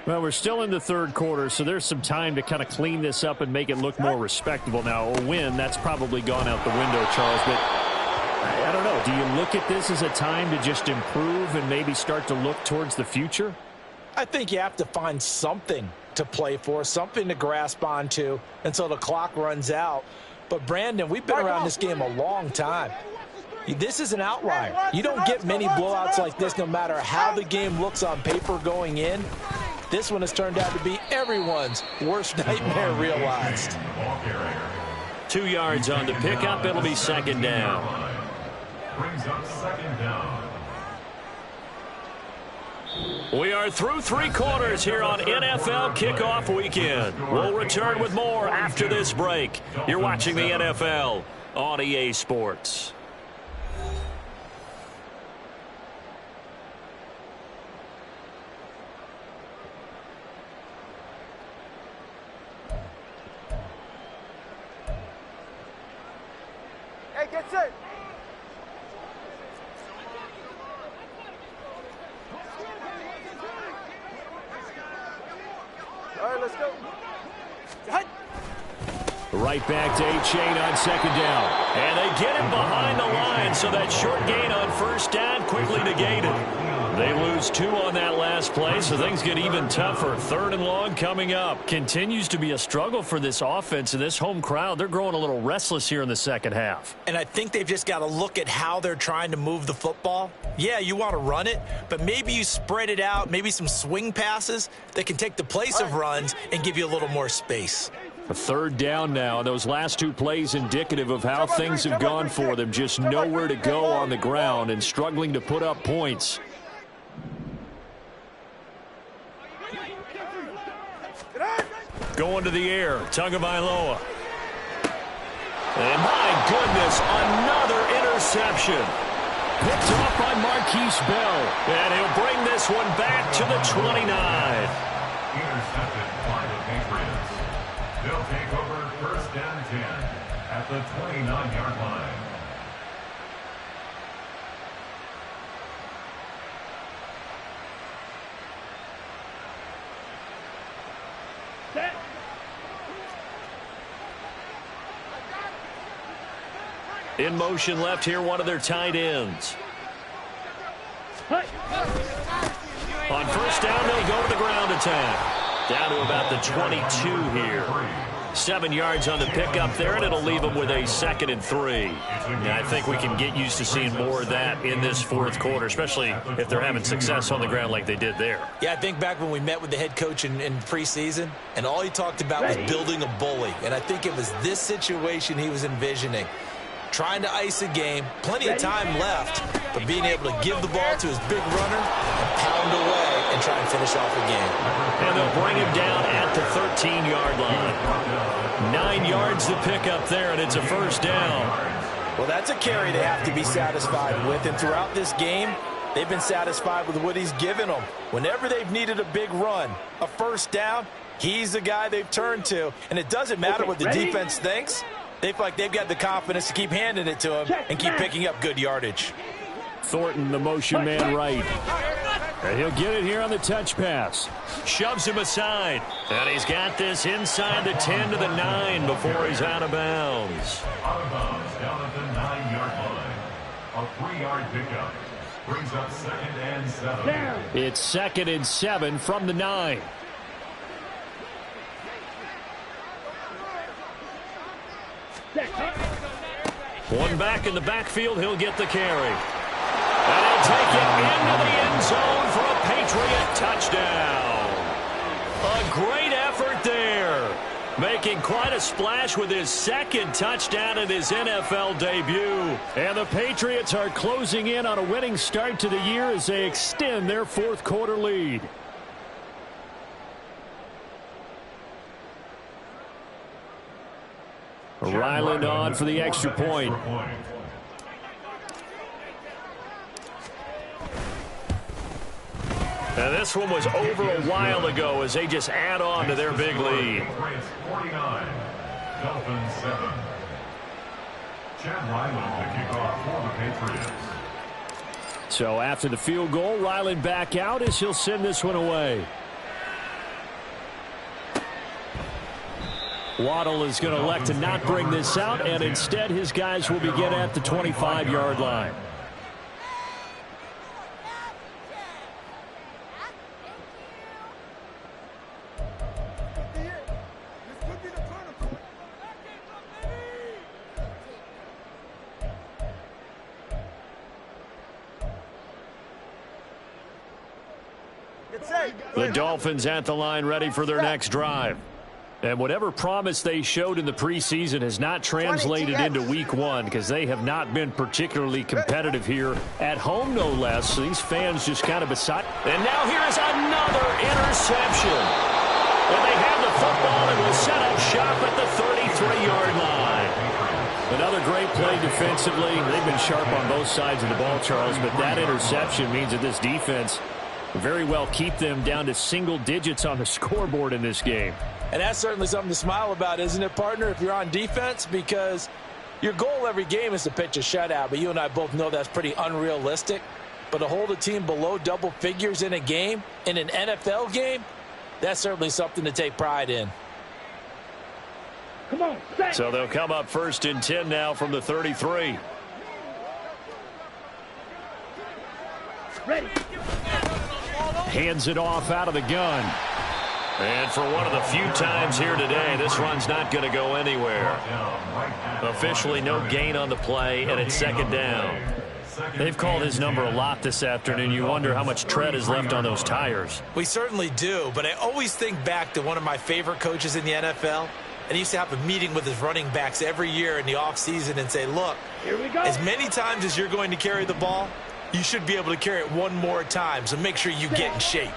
Well, we're still in the third quarter, so there's some time to kind of clean this up and make it look more respectable. Now, a win, that's probably gone out the window, Charles, but I don't know. Do you look at this as a time to just improve and maybe start to look towards the future? I think you have to find something to play for, something to grasp onto until the clock runs out. But, Brandon, we've been around this game a long time. This is an outlier. You don't get many blowouts like this no matter how the game looks on paper going in. This one has turned out to be everyone's worst nightmare realized. 2 yards on the pickup. It'll be second down. Brings up second down. We are through three quarters here on NFL Kickoff Weekend. We'll return with more after this break. You're watching the NFL on EA Sports. Hey, get set. All right, let's go. Right back to A-Chain on second down. And they get him behind the line, so that short gain on first down quickly negated. They lose 2 on that last play, so things get even tougher. Third and long coming up. Continues to be a struggle for this offense and this home crowd. They're growing a little restless here in the second half. And I think they've just got to look at how they're trying to move the football. Yeah, you want to run it, but maybe you spread it out, maybe some swing passes that can take the place of runs and give you a little more space. A third down now. Those last 2 plays indicative of how things have gone for them. Just nowhere to go on the ground and struggling to put up points. Going to the air, Tagovailoa. And my goodness, another interception. Picked off by Marquise Bell. And he'll bring this one back to the 29. Intercepted by the Patriots. They'll take over first and 10 at the 29-yard line. Set. In motion left here, one of their tight ends. Hut. On first down, they'll go to the ground attack. Down to about the 22 here. 7 yards on the pickup there, and it'll leave them with a 2nd and 3. And I think we can get used to seeing more of that in this fourth quarter, especially if they're having success on the ground like they did there. Yeah, I think back when we met with the head coach in preseason, and all he talked about was building a bully. And I think it was this situation he was envisioning. Trying to ice a game, plenty of time left, but being able to give the ball to his big runner and pound away and try and finish off the game. And they'll bring him down at the 13-yard line. 9 yards to pick up there, and it's a first down. Well, that's a carry they have to be satisfied with, and throughout this game, they've been satisfied with what he's given them. Whenever they've needed a big run, a first down, he's the guy they've turned to. And it doesn't matter what the defense thinks. They feel like they've got the confidence to keep handing it to him and keep picking up good yardage. Thornton, the motion man right. And he'll get it here on the touch pass. Shoves him aside. And he's got this inside the 10 to the 9 before he's out of bounds. Out of bounds down at the 9-yard line. A 3-yard pickup. Brings up 2nd and 7. It's 2nd and 7 from the 9. One back in the backfield, he'll get the carry. And he'll take it into the end zone for a Patriot touchdown. A great effort there. Making quite a splash with his 2nd touchdown in his NFL debut. And the Patriots are closing in on a winning start to the year as they extend their 4th quarter lead. Ryland on for the extra point. Now this one was over a while ago as they just add on to their big lead. 49, Dolphins 7. Chad Ryland to kick off for the Patriots. So after the field goal, Ryland back out as he'll send this one away. Waddle is going to elect to not bring this out, and instead his guys will begin at the 25-yard line. The Dolphins at the line ready for their next drive. And whatever promise they showed in the preseason has not translated into week 1 because they have not been particularly competitive here at home, no less. So these fans just kind of beside. And now here's another interception. And they have the football and will set up shop at the 33-yard line. Another great play defensively. They've been sharp on both sides of the ball, Charles, but that interception means that this defense very well keep them down to single digits on the scoreboard in this game. And that's certainly something to smile about, isn't it, partner, if you're on defense? Because your goal every game is to pitch a shutout, but you and I both know that's pretty unrealistic. But to hold a team below double figures in a game, in an NFL game, that's certainly something to take pride in. Come on, set. So they'll come up 1st and 10 now from the 33. Ready. Hands it off out of the gun. And for one of the few times here today, this run's not going to go anywhere. Officially no gain on the play, and it's 2nd down. They've called his number a lot this afternoon. You wonder how much tread is left on those tires. We certainly do, but I always think back to one of my favorite coaches in the NFL. And he used to have a meeting with his running backs every year in the offseason and say, look, Here we go. as many times as you're going to carry the ball, you should be able to carry it one more time, so make sure you get in shape.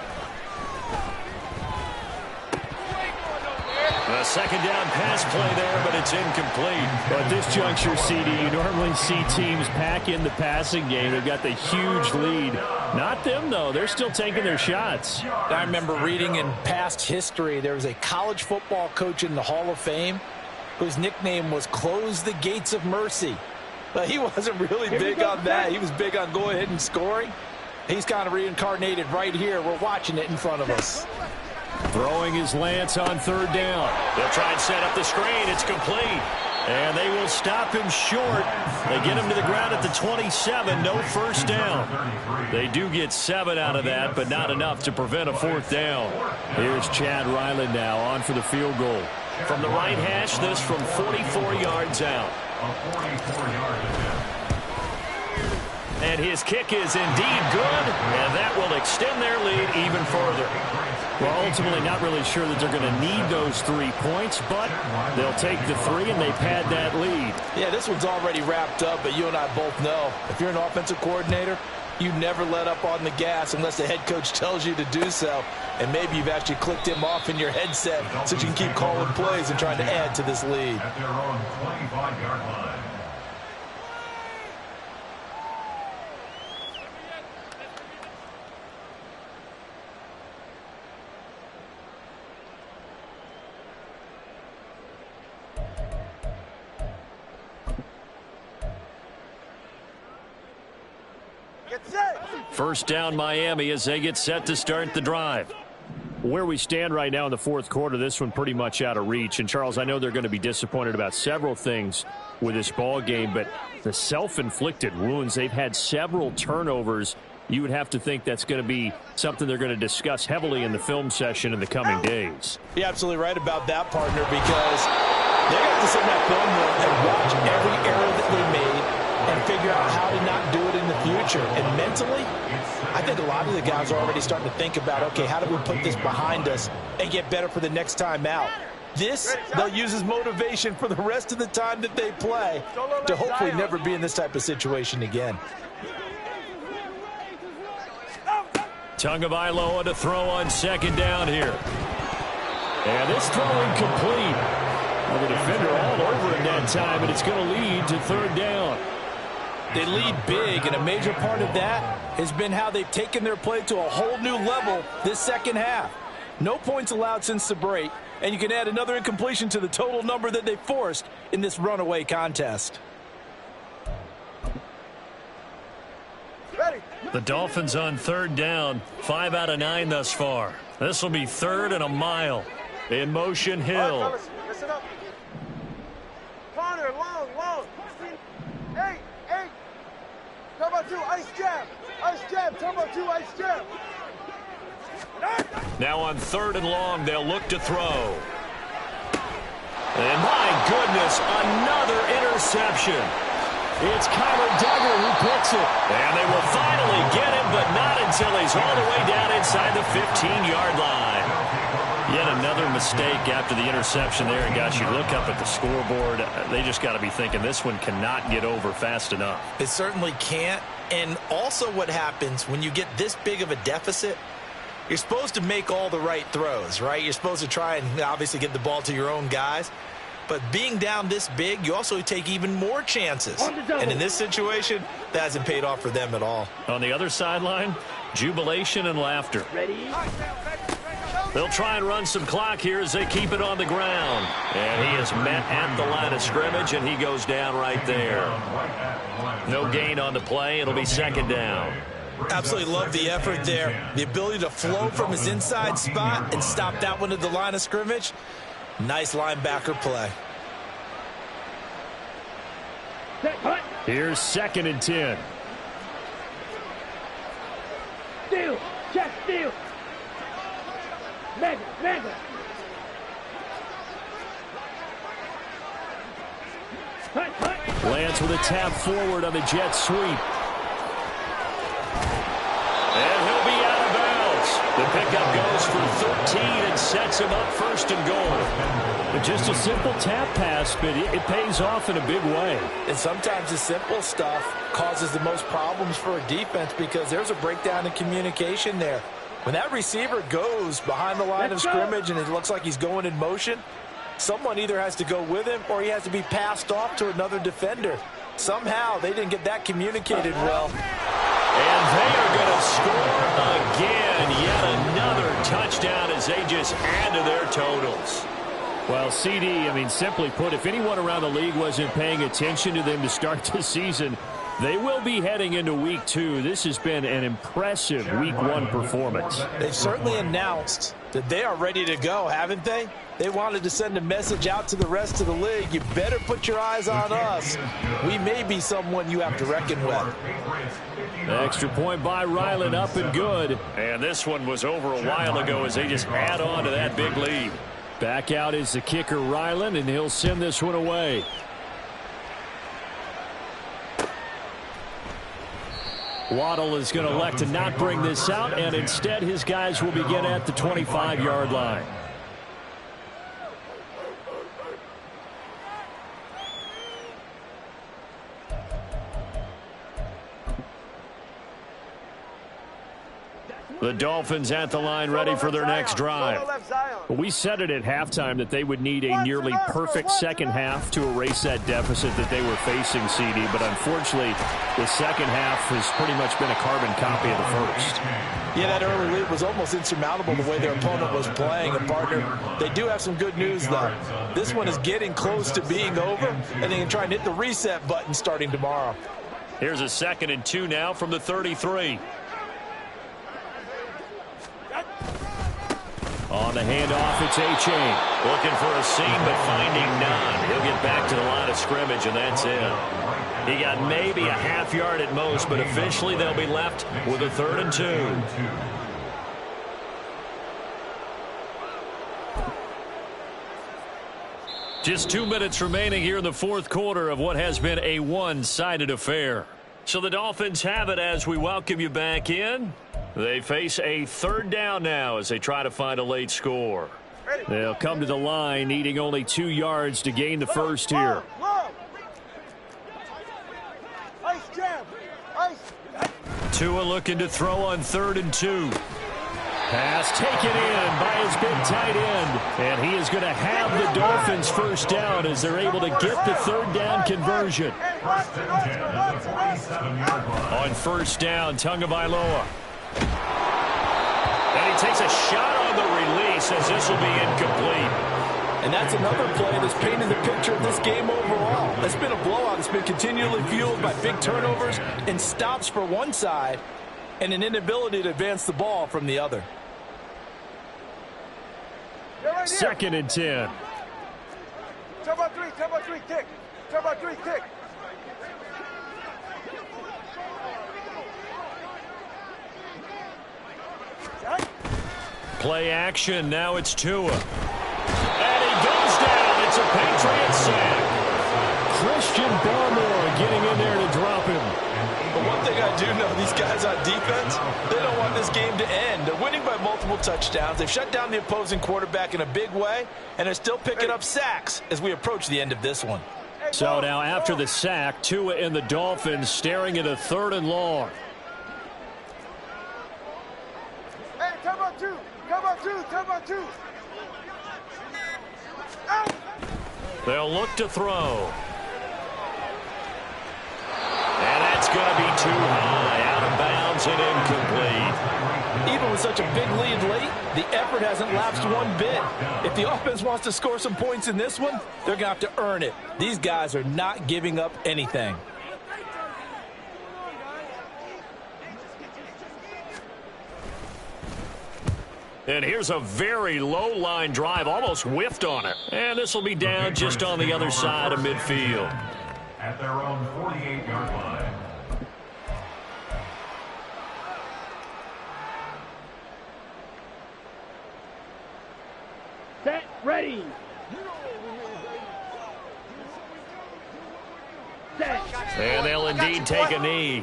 A 2nd down pass play there, but it's incomplete. At this juncture, CD, you normally see teams pack in the passing game. They've got the huge lead. Not them, though. They're still taking their shots. I remember reading in past history, there was a college football coach in the Hall of Fame whose nickname was Close the Gates of Mercy. But he wasn't really big on that. He was big on going ahead and scoring. He's kind of reincarnated right here. We're watching it in front of us. Throwing his Lance on 3rd down. They'll try and set up the screen. It's complete. And they will stop him short. They get him to the ground at the 27. No first down. They do get 7 out of that, but not enough to prevent a 4th down. Here's Chad Ryland now on for the field goal. From the right hash, this from 44 yards out. A 44-yard attempt. And his kick is indeed good, and that will extend their lead even further. Well, ultimately not really sure that they're going to need those 3 points, but they'll take the 3 and they pad that lead. Yeah, this one's already wrapped up, but you and I both know if you're an offensive coordinator, you never let up on the gas unless the head coach tells you to do so. And maybe you've actually clicked him off in your headset so you can keep calling plays and trying to add to this lead. At their own 25-yard line. Get set. First down Miami as they get set to start the drive. Where we stand right now in the fourth quarter, this one pretty much out of reach. And, Charles, I know they're going to be disappointed about several things with this ball game, but the self-inflicted wounds, they've had several turnovers. You would have to think that's going to be something they're going to discuss heavily in the film session in the coming days. You're absolutely right about that, partner, because they're going to have to sit in that film room and watch every error that they made and figure out how to not do it in the future. And mentally, I think a lot of the guys are already starting to think about, okay, how do we put this behind us and get better for the next time out? This, they'll use as motivation for the rest of the time that they play to hopefully never be in this type of situation again. Tagovailoa to throw on second down here. And this throw incomplete. Well, the defender all over him that time, and it's going to lead to third down. They lead big, and a major part of that has been how they've taken their play to a whole new level this second half. No points allowed since the break, and you can add another incompletion to the total number that they forced in this runaway contest. Ready. The Dolphins on third down, 5 out of 9 thus far. This will be third and a mile. In motion, All Hill. right, fellas, listen up. Corner, long. 8. Turbo 2, ice jab. Ice jab, turbo 2, ice jab. Now on third and long, they'll look to throw. And my goodness, another interception. It's Kyler Duggar who picks it. And they will finally get him, but not until he's all the way down inside the 15-yard line. Yet another mistake after the interception there. And, gosh, you look up at the scoreboard, they just got to be thinking this one cannot get over fast enough. It certainly can't. And also what happens when you get this big of a deficit, you're supposed to make all the right throws, right? You're supposed to try and obviously get the ball to your own guys. But being down this big, you also take even more chances. And in this situation, that hasn't paid off for them at all. On the other sideline, jubilation and laughter. Ready? They'll try and run some clock here as they keep it on the ground. And he is met at the line of scrimmage, and he goes down right there. No gain on the play. It'll be second down. Absolutely love the effort there. The ability to flow from his inside spot and stop that one at the line of scrimmage. Nice linebacker play. Set, cut. Here's second and 10. Steal. Check, steal. Mega. Cut. Lance with a tap forward on the jet sweep. And he'll be out of bounds. The pickup goes for 13 and sets him up first and goal. But just a simple tap pass, but it pays off in a big way. And sometimes the simple stuff causes the most problems for a defense because there's a breakdown in communication there. When that receiver goes behind the line of scrimmage and it looks like he's going in motion, someone either has to go with him or he has to be passed off to another defender. Somehow they didn't get that communicated well. And they are going to score again. Yet another touchdown as they just add to their totals. Well, CD, I mean, simply put, if anyone around the league wasn't paying attention to them to start the season, they will be heading into week 2. This has been an impressive week 1 performance. They've certainly announced that they are ready to go, haven't they? They wanted to send a message out to the rest of the league. You better put your eyes on us. We may be someone you have to reckon with. Extra point by Ryland, up and good. And this one was over a while ago as they just add on to that big lead. Back out is the kicker, Ryland, and he'll send this one away. Waddle is going to elect to not bring this out, and instead his guys will begin at the 25-yard line. The Dolphins at the line ready for their next drive. We said it at halftime that they would need a nearly perfect second half to erase that deficit that they were facing, CD, but unfortunately the second half has pretty much been a carbon copy of the first. Yeah, that early lead was almost insurmountable the way their opponent was playing. And, partner, they do have some good news, though. This one is getting close to being over, and they can try and hit the reset button starting tomorrow. Here's a 2nd and 2 now from the 33. On the handoff, it's A-Chain. Looking for a seam, but finding none. He'll get back to the line of scrimmage, and that's it. He got maybe a half yard at most, but officially they'll be left with a 3rd and 2. Just 2 minutes remaining here in the fourth quarter of what has been a one-sided affair. So the Dolphins have it as we welcome you back in. They face a 3rd down now as they try to find a late score. They'll come to the line needing only 2 yards to gain the first here. Tua looking to throw on 3rd and 2. Pass taken in by his big tight end. And he is going to have the Dolphins first down as they're able to get the 3rd down conversion. On first down, Tagovailoa. And he takes a shot on the release as this will be incomplete. And that's another play that's painted the picture of this game overall. It's been a blowout. It's been continually fueled by big turnovers and stops for one side and an inability to advance the ball from the other. 2nd and 10. Turn about three, kick. Turn about 3, kick. Play action. Now it's Tua. And he goes down. It's a Patriot sack. Christian Barmore getting in there to drop him. But one thing I do know, these guys on defense, they don't want this game to end. They're winning by multiple touchdowns. They've shut down the opposing quarterback in a big way, and they're still picking up sacks as we approach the end of this one. So now after the sack, Tua and the Dolphins staring at a 3rd and long. Hey, come on, 2. They'll look to throw. And that's going to be too high, out of bounds and incomplete. Even with such a big lead late, the effort hasn't lapsed one bit. If the offense wants to score some points in this one, they're going to have to earn it. These guys are not giving up anything. And here's a very low line drive, almost whiffed on it. And this will be down just on the other side of midfield. At their own 48-yard line. Set, ready. Set. And they'll indeed take a knee.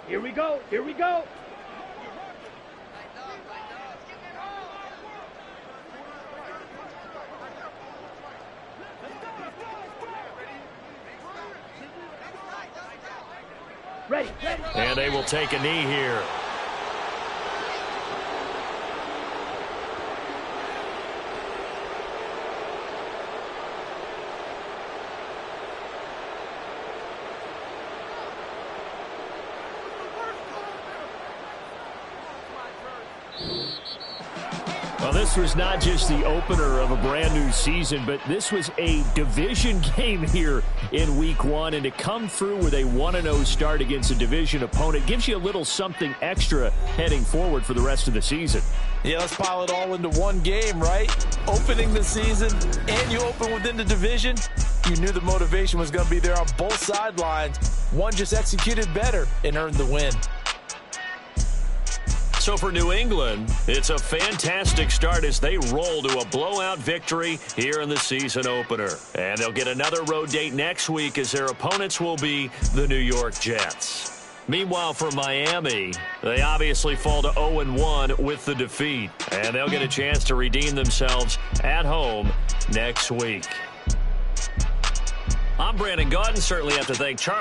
Here we go. Here we go. Ready. And they will take a knee here. Well, this was not just the opener of a brand new season, but this was a division game here in week 1. And to come through with a 1-0 start against a division opponent gives you a little something extra heading forward for the rest of the season. Yeah, let's pile it all into one game, right? Opening the season, and you open within the division. You knew the motivation was going to be there on both sidelines. One just executed better and earned the win. So for New England, it's a fantastic start as they roll to a blowout victory here in the season opener. And they'll get another road date next week as their opponents will be the New York Jets. Meanwhile, for Miami, they obviously fall to 0-1 with the defeat. And they'll get a chance to redeem themselves at home next week. I'm Brandon Gaudin. Certainly have to thank Charles